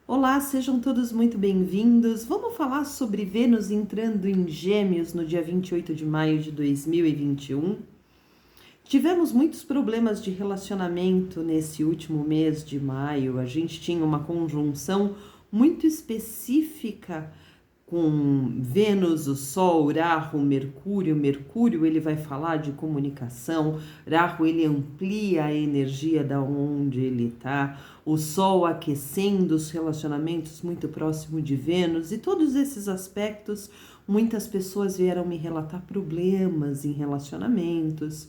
Olá, sejam todos muito bem-vindos. Vamos falar sobre Vênus entrando em Gêmeos no dia 28 de maio de 2021. Tivemos muitos problemas de relacionamento nesse último mês de maio. A gente tinha uma conjunção muito específica com Vênus, o Sol, Rahu, Mercúrio. Mercúrio, ele vai falar de comunicação. Rahu, ele amplia a energia da onde ele está. O Sol aquecendo os relacionamentos muito próximo de Vênus. E todos esses aspectos, muitas pessoas vieram me relatar problemas em relacionamentos.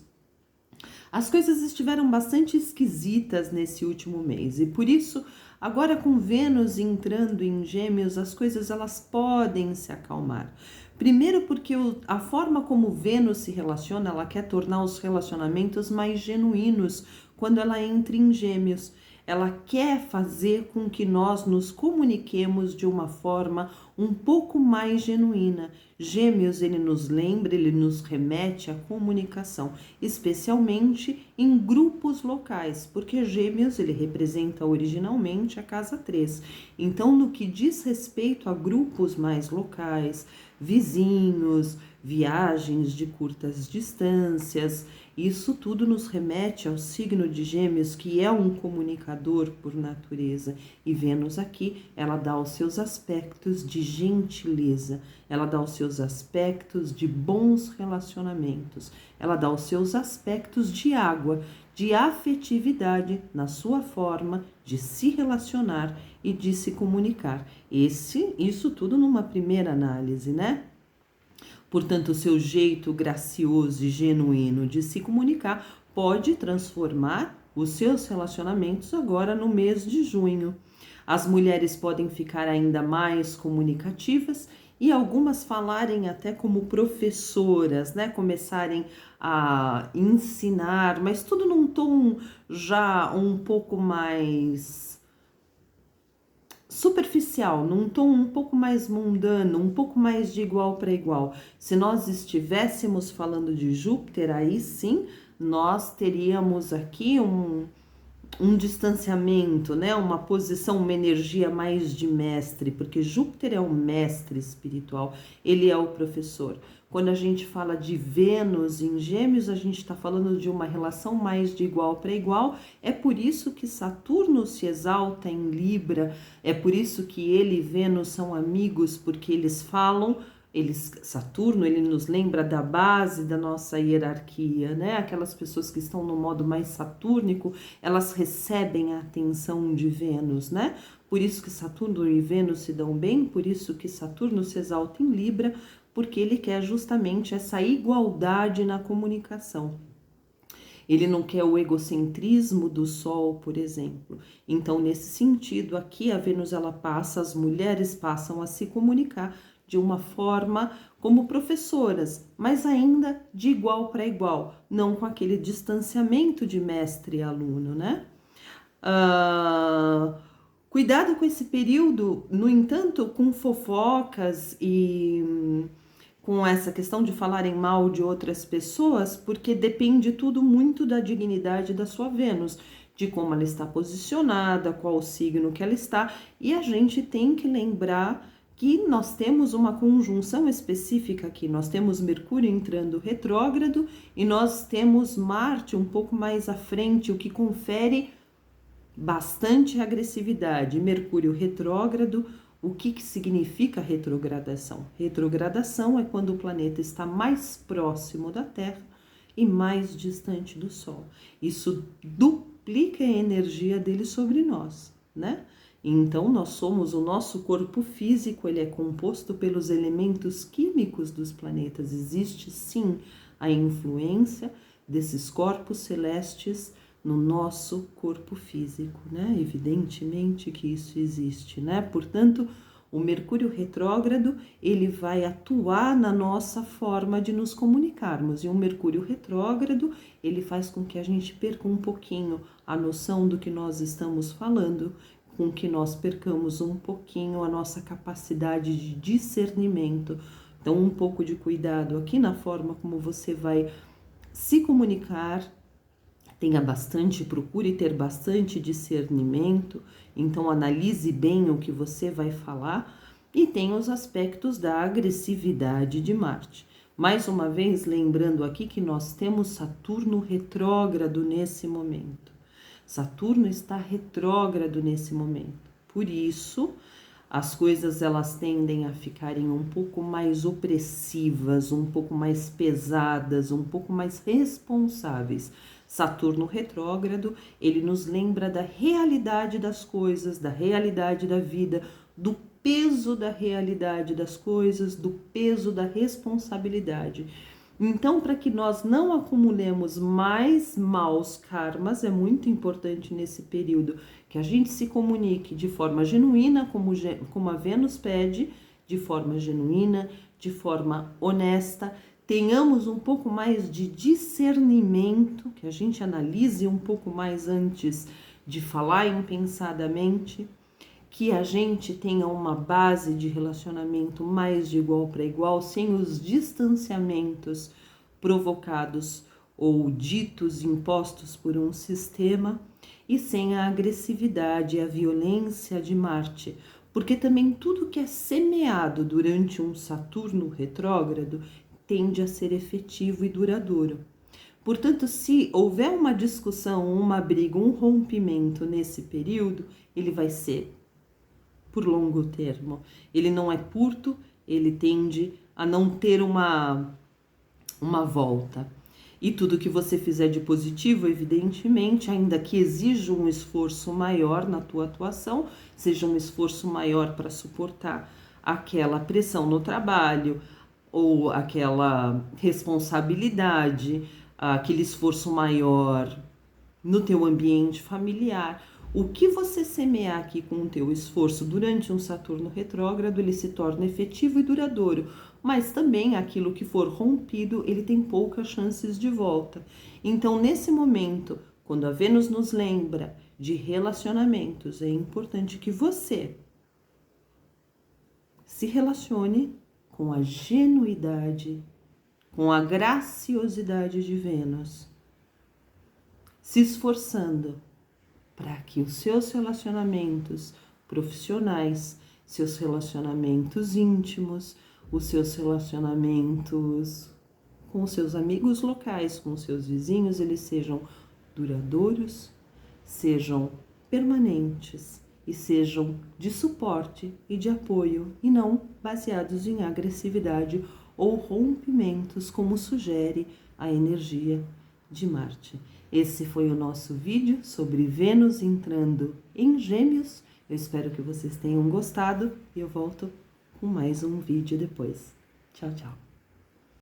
As coisas estiveram bastante esquisitas nesse último mês e por isso, agora com Vênus entrando em Gêmeos, as coisas elas podem se acalmar. Primeiro porque a forma como Vênus se relaciona, ela quer tornar os relacionamentos mais genuínos quando ela entra em Gêmeos. Ela quer fazer com que nós nos comuniquemos de uma forma um pouco mais genuína. Gêmeos, ele nos lembra, ele nos remete à comunicação, especialmente em grupos locais, porque Gêmeos, ele representa originalmente a casa 3. Então, no que diz respeito a grupos mais locais, vizinhos, viagens de curtas distâncias, isso tudo nos remete ao signo de Gêmeos, que é um comunicador por natureza. E Vênus aqui, ela dá os seus aspectos de gentileza, ela dá os seus aspectos de bons relacionamentos, ela dá os seus aspectos de água, de afetividade na sua forma de se relacionar e de se comunicar. Isso tudo numa primeira análise, né? Portanto, o seu jeito gracioso e genuíno de se comunicar pode transformar os seus relacionamentos agora no mês de junho. As mulheres podem ficar ainda mais comunicativas e algumas falarem até como professoras, né? Começarem a ensinar, mas tudo num tom já um pouco mais superficial, num tom um pouco mais mundano, um pouco mais de igual para igual. Se nós estivéssemos falando de Júpiter, aí sim nós teríamos aqui um distanciamento, né? Uma posição, uma energia mais de mestre, porque Júpiter é o mestre espiritual, ele é o professor. Quando a gente fala de Vênus em Gêmeos, a gente está falando de uma relação mais de igual para igual. É por isso que Saturno se exalta em Libra, é por isso que ele e Vênus são amigos, porque eles falam. Saturno, ele nos lembra da base da nossa hierarquia, né? Aquelas pessoas que estão no modo mais satúrnico, elas recebem a atenção de Vênus, né? Por isso que Saturno e Vênus se dão bem, por isso que Saturno se exalta em Libra, porque ele quer justamente essa igualdade na comunicação. Ele não quer o egocentrismo do Sol, por exemplo. Então, nesse sentido, aqui a Vênus ela passa, as mulheres passam a se comunicar de uma forma como professoras, mas ainda de igual para igual, não com aquele distanciamento de mestre e aluno, né? Cuidado com esse período, no entanto, com fofocas e com essa questão de falarem mal de outras pessoas, porque depende tudo muito da dignidade da sua Vênus, de como ela está posicionada, qual o signo que ela está, e a gente tem que lembrar que nós temos uma conjunção específica aqui, nós temos Mercúrio entrando retrógrado e nós temos Marte um pouco mais à frente, o que confere bastante agressividade. Mercúrio retrógrado, o que significa retrogradação? Retrogradação é quando o planeta está mais próximo da Terra e mais distante do Sol. Isso duplica a energia dele sobre nós, né? Então, nós somos, o nosso corpo físico, ele é composto pelos elementos químicos dos planetas. Existe, sim, a influência desses corpos celestes no nosso corpo físico, né? Evidentemente que isso existe, né? Portanto, o Mercúrio retrógrado, ele vai atuar na nossa forma de nos comunicarmos. E o Mercúrio retrógrado, ele faz com que a gente perca um pouquinho a noção do que nós estamos falando, com que nós percamos um pouquinho a nossa capacidade de discernimento. Então, um pouco de cuidado aqui na forma como você vai se comunicar, Procure ter bastante discernimento, então analise bem o que você vai falar, e tem os aspectos da agressividade de Marte. Mais uma vez, lembrando aqui que nós temos Saturno retrógrado nesse momento. Saturno está retrógrado nesse momento. Por isso, as coisas elas tendem a ficarem um pouco mais opressivas, um pouco mais pesadas, um pouco mais responsáveis. Saturno retrógrado, ele nos lembra da realidade das coisas, da realidade da vida, do peso da realidade das coisas, do peso da responsabilidade. Então, para que nós não acumulemos mais maus karmas, é muito importante nesse período que a gente se comunique de forma genuína, como a Vênus pede, de forma genuína, de forma honesta, tenhamos um pouco mais de discernimento, que a gente analise um pouco mais antes de falar impensadamente, que a gente tenha uma base de relacionamento mais de igual para igual, sem os distanciamentos provocados ou ditos, impostos por um sistema, e sem a agressividade e a violência de Marte, porque também tudo que é semeado durante um Saturno retrógrado tende a ser efetivo e duradouro. Portanto, se houver uma discussão, uma briga, um rompimento nesse período, ele vai ser por longo termo. Ele não é curto, ele tende a não ter uma volta. E tudo que você fizer de positivo, evidentemente, ainda que exija um esforço maior na tua atuação, seja um esforço maior para suportar aquela pressão no trabalho, ou aquela responsabilidade, aquele esforço maior no teu ambiente familiar. O que você semear aqui com o teu esforço durante um Saturno retrógrado, ele se torna efetivo e duradouro, mas também aquilo que for rompido, ele tem poucas chances de volta. Então, nesse momento, quando a Vênus nos lembra de relacionamentos, é importante que você se relacione com a genuidade, com a graciosidade de Vênus, se esforçando para que os seus relacionamentos profissionais, seus relacionamentos íntimos, os seus relacionamentos com os seus amigos locais, com os seus vizinhos, eles sejam duradouros, sejam permanentes e sejam de suporte e de apoio e não baseados em agressividade ou rompimentos, como sugere a energia de Marte. Esse foi o nosso vídeo sobre Vênus entrando em Gêmeos. Eu espero que vocês tenham gostado e eu volto com mais um vídeo depois. Tchau, tchau.